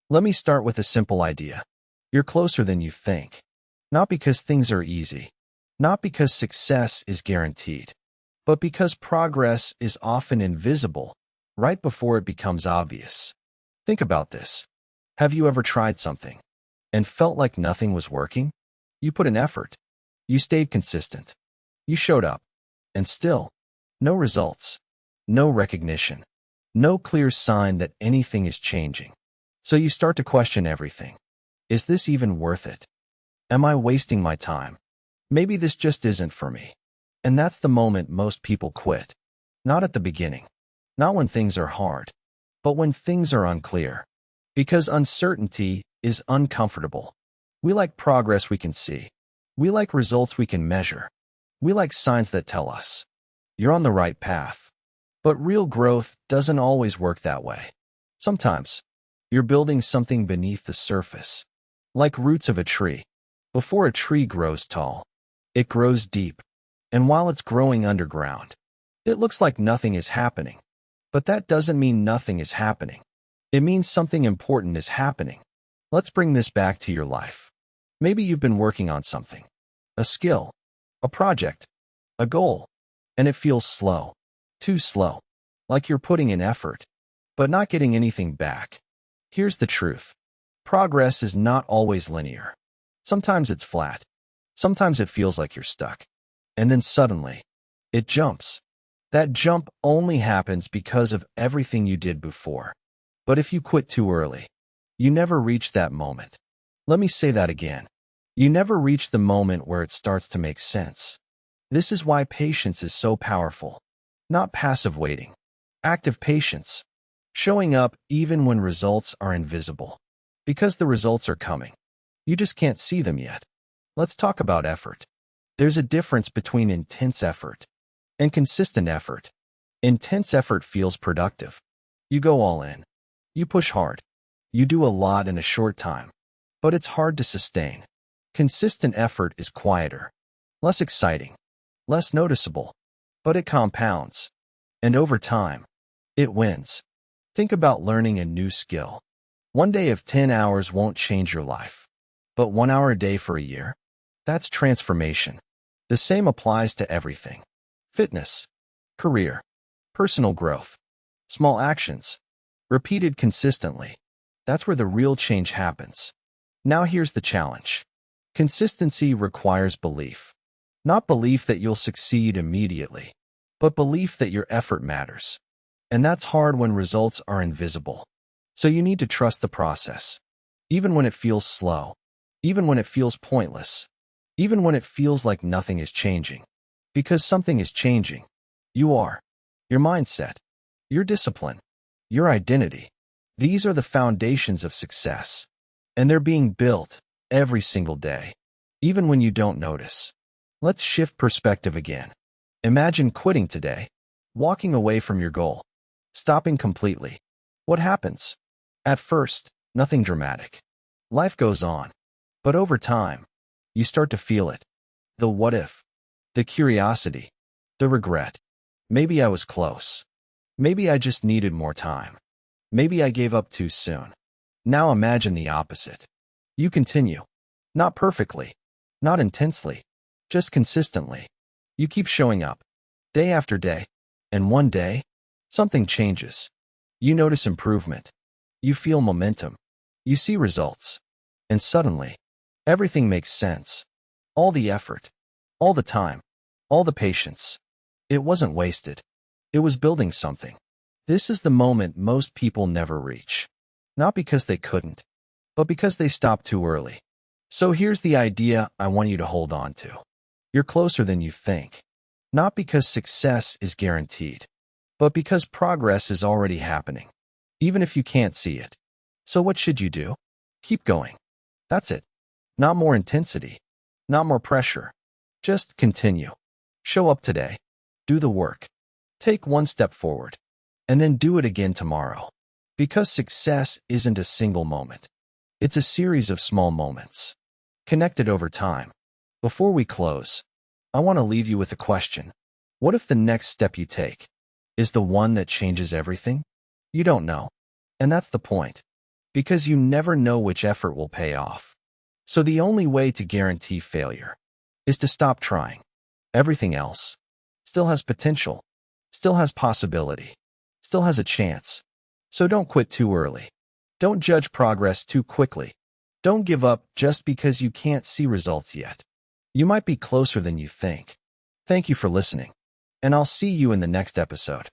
Let me start with a simple idea. You're closer than you think. Not because things are easy, not because success is guaranteed, but because progress is often invisible right before it becomes obvious. Think about this. Have you ever tried something and felt like nothing was working? You put in effort. You stayed consistent. You showed up. And still, no results, no recognition, no clear sign that anything is changing. So you start to question everything. Is this even worth it? Am I wasting my time? Maybe this just isn't for me. And that's the moment most people quit. Not at the beginning, not when things are hard, but when things are unclear. Because uncertainty is uncomfortable. We like progress we can see. We like results we can measure. We like signs that tell us you're on the right path. But real growth doesn't always work that way. Sometimes you're building something beneath the surface, like roots of a tree. Before a tree grows tall, it grows deep. And while it's growing underground, it looks like nothing is happening. But that doesn't mean nothing is happening. It means something important is happening. Let's bring this back to your life. Maybe you've been working on something, a skill, a project, a goal, and it feels slow, too slow, like you're putting in effort, but not getting anything back. Here's the truth. Progress is not always linear. Sometimes it's flat. Sometimes it feels like you're stuck. And then suddenly, it jumps. That jump only happens because of everything you did before. But if you quit too early, you never reach that moment. Let me say that again. You never reach the moment where it starts to make sense. This is why patience is so powerful. Not passive waiting. Active patience. Showing up even when results are invisible. Because the results are coming. You just can't see them yet. Let's talk about effort. There's a difference between intense effort and consistent effort. Intense effort feels productive. You go all in. You push hard. You do a lot in a short time. But it's hard to sustain. Consistent effort is quieter, less exciting, less noticeable, but it compounds. And over time, it wins. Think about learning a new skill. One day of 10 hours won't change your life. But 1 hour a day for a year? That's transformation. The same applies to everything. Fitness, career, personal growth, small actions, repeated consistently. That's where the real change happens. Now here's the challenge. Consistency requires belief. Not belief that you'll succeed immediately, but belief that your effort matters. And that's hard when results are invisible. So you need to trust the process. Even when it feels slow. Even when it feels pointless. Even when it feels like nothing is changing. Because something is changing. You are. Your mindset. Your discipline. Your identity. These are the foundations of success. And they're being built every single day, even when you don't notice. Let's shift perspective again. Imagine quitting today, walking away from your goal, stopping completely. What happens? At first, nothing dramatic. Life goes on. But over time, you start to feel it. The what if, the curiosity, the regret. Maybe I was close. Maybe I just needed more time. Maybe I gave up too soon. Now imagine the opposite. You continue. Not perfectly. Not intensely. Just consistently. You keep showing up. Day after day. And one day, something changes. You notice improvement. You feel momentum. You see results. And suddenly, everything makes sense. All the effort. All the time. All the patience. It wasn't wasted. It was building something. This is the moment most people never reach. Not because they couldn't, but because they stopped too early. So here's the idea I want you to hold on to. You're closer than you think. Not because success is guaranteed, but because progress is already happening, even if you can't see it. So what should you do? Keep going. That's it. Not more intensity. Not more pressure. Just continue. Show up today. Do the work. Take one step forward. And then do it again tomorrow. Because success isn't a single moment. It's a series of small moments, connected over time. Before we close, I want to leave you with a question. What if the next step you take is the one that changes everything? You don't know. And that's the point. because you never know which effort will pay off. So the only way to guarantee failure is to stop trying. Everything else still has potential, still has possibility, still has a chance. So don't quit too early. Don't judge progress too quickly. Don't give up just because you can't see results yet. You might be closer than you think. Thank you for listening, and I'll see you in the next episode.